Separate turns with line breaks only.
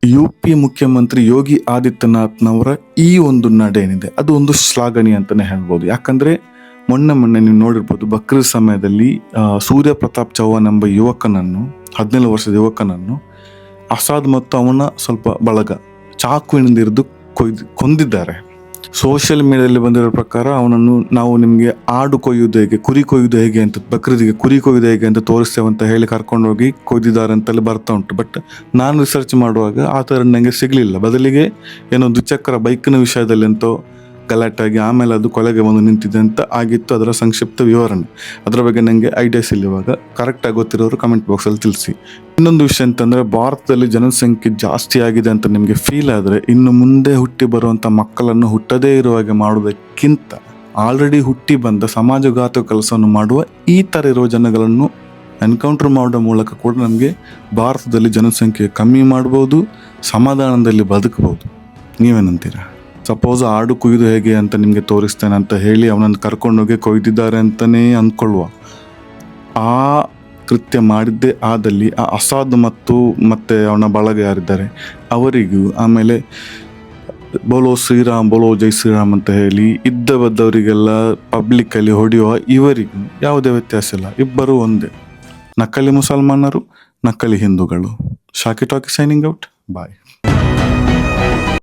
UP ಮುಖ್ಯಮಂತ್ರಿ ಯೋಗಿ ಆದಿತ್ಯನಾಥ್ನವರ ಈ ಒಂದು ನಡೆ ಏನಿದೆ ಅದು ಒಂದು ಶ್ಲಾಘನೀಯ ಅಂತಾನೆ ಹೇಳ್ಬೋದು. ಯಾಕಂದ್ರೆ ಮೊನ್ನೆ ನೀವು ನೋಡಿರ್ಬೋದು, ಬಕ್ರೀದ್ ಸಮಯದಲ್ಲಿ ಸೂರ್ಯ ಪ್ರತಾಪ್ ಚೌಹಾಣ್ ಎಂಬ 17 ವರ್ಷದ ಯುವಕನನ್ನು ಅಸಾದ್ ಮತ್ತು ಅವನ ಸ್ವಲ್ಪ ಬಳಗ ಚಾಕುವಿನಿಂದ ಹಿಡಿದು ಕೊಂದಿದ್ದಾರೆ. ಸೋಷಿಯಲ್ ಮೀಡಿಯಾದಲ್ಲಿ ಬಂದಿರೋ ಪ್ರಕಾರ ಅವನನ್ನು ನಾವು ನಿಮಗೆ ಆಡು ಕೊಯ್ಯುವುದು ಹೇಗೆ, ಕುರಿ ಕೊಯ್ಯುವುದು ಹೇಗೆ ಅಂತ, ಬಕ್ರೀದಿಗೆ ಕುರಿ ಕೊಯ್ಯುವುದು ಹೇಗೆ ಅಂತ ತೋರಿಸ್ತೇವೆ ಅಂತ ಹೇಳಿ ಕರ್ಕೊಂಡೋಗಿ ಕೊಯ್ದಿದ್ದಾರೆ ಅಂತೆಲ್ಲ ಬರ್ತಾ ಉಂಟು. ಬಟ್ ನಾನು ರಿಸರ್ಚ್ ಮಾಡುವಾಗ ಆ ಥರ ನನಗೆ ಸಿಗಲಿಲ್ಲ. ಬದಲಿಗೆ ಏನೋ ದ್ವಿಚಕ್ರ ಬೈಕ್ನ ವಿಷಯದಲ್ಲಿ ಅಂತೋ ಗಲಾಟೆ ಆಗಿ ಆಮೇಲೆ ಅದು ಕೊಲೆಗೆ ಬಂದು ನಿಂತಿದೆ ಅಂತ ಆಗಿತ್ತು ಅದರ ಸಂಕ್ಷಿಪ್ತ ವಿವರಣೆ. ಅದರ ಬಗ್ಗೆ ನನಗೆ ಐಡಿಯಾಸ್ ಇಲ್ಲ. ಇವಾಗ ಕರೆಕ್ಟಾಗಿ ಗೊತ್ತಿರೋರು ಕಮೆಂಟ್ ಬಾಕ್ಸಲ್ಲಿ ತಿಳಿಸಿ. ಇನ್ನೊಂದು ವಿಷಯ ಅಂತಂದರೆ, ಭಾರತದಲ್ಲಿ ಜನಸಂಖ್ಯೆ ಜಾಸ್ತಿ ಆಗಿದೆ ಅಂತ ನಿಮಗೆ ಫೀಲ್ ಆದರೆ ಇನ್ನು ಮುಂದೆ ಹುಟ್ಟಿ ಬರುವಂಥ ಮಕ್ಕಳನ್ನು ಹುಟ್ಟದೇ ಇರುವ ಹಾಗೆ ಮಾಡೋದಕ್ಕಿಂತ ಆಲ್ರೆಡಿ ಹುಟ್ಟಿ ಬಂದ ಸಮಾಜಘಾತಕ ಕೆಲಸವನ್ನು ಮಾಡುವ ಈ ಥರ ಇರುವ ಜನಗಳನ್ನು ಎನ್ಕೌಂಟರ್ ಮಾಡೋ ಮೂಲಕ ಕೂಡ ನಮಗೆ ಭಾರತದಲ್ಲಿ ಜನಸಂಖ್ಯೆ ಕಮ್ಮಿ ಮಾಡ್ಬೋದು, ಸಮಾಧಾನದಲ್ಲಿ ಬದುಕಬಹುದು. ನೀವೇನಂತೀರಾ? ಸಪೋಸ್ ಆಡು ಕುಯ್ದು ಹೇಗೆ ಅಂತ ನಿಮಗೆ ತೋರಿಸ್ತೇನೆ ಅಂತ ಹೇಳಿ ಅವನನ್ನು ಕರ್ಕೊಂಡೋಗಿ ಕೊಯ್ದಿದ್ದಾರೆ ಅಂತಲೇ ಅಂದ್ಕೊಳ್ಳುವ. ಆ ಕೃತ್ಯ ಮಾಡಿದ್ದೇ ಆದಲ್ಲಿ ಆ ಅಸಾದ್ ಮತ್ತೆ ಅವನ ಬಳಗ ಯಾರಿದ್ದಾರೆ ಅವರಿಗೂ, ಆಮೇಲೆ ಬೋಲೋ ಶ್ರೀರಾಮ್ ಬೋಲೋ ಜೈ ಶ್ರೀರಾಮ್ ಅಂತ ಹೇಳಿ ಬದ್ದವರಿಗೆಲ್ಲ ಪಬ್ಲಿಕ್ಕಲ್ಲಿ ಹೊಡೆಯುವ ಇವರಿಗೂ ಯಾವುದೇ ವ್ಯತ್ಯಾಸ ಇಲ್ಲ. ಇಬ್ಬರು ಒಂದೇ, ನಕಲಿ ಮುಸಲ್ಮಾನರು, ನಕಲಿ ಹಿಂದೂಗಳು. ಶಾಕಿ ಟಾಕಿ ಸೈನಿಂಗ್ ಔಟ್. ಬಾಯ್.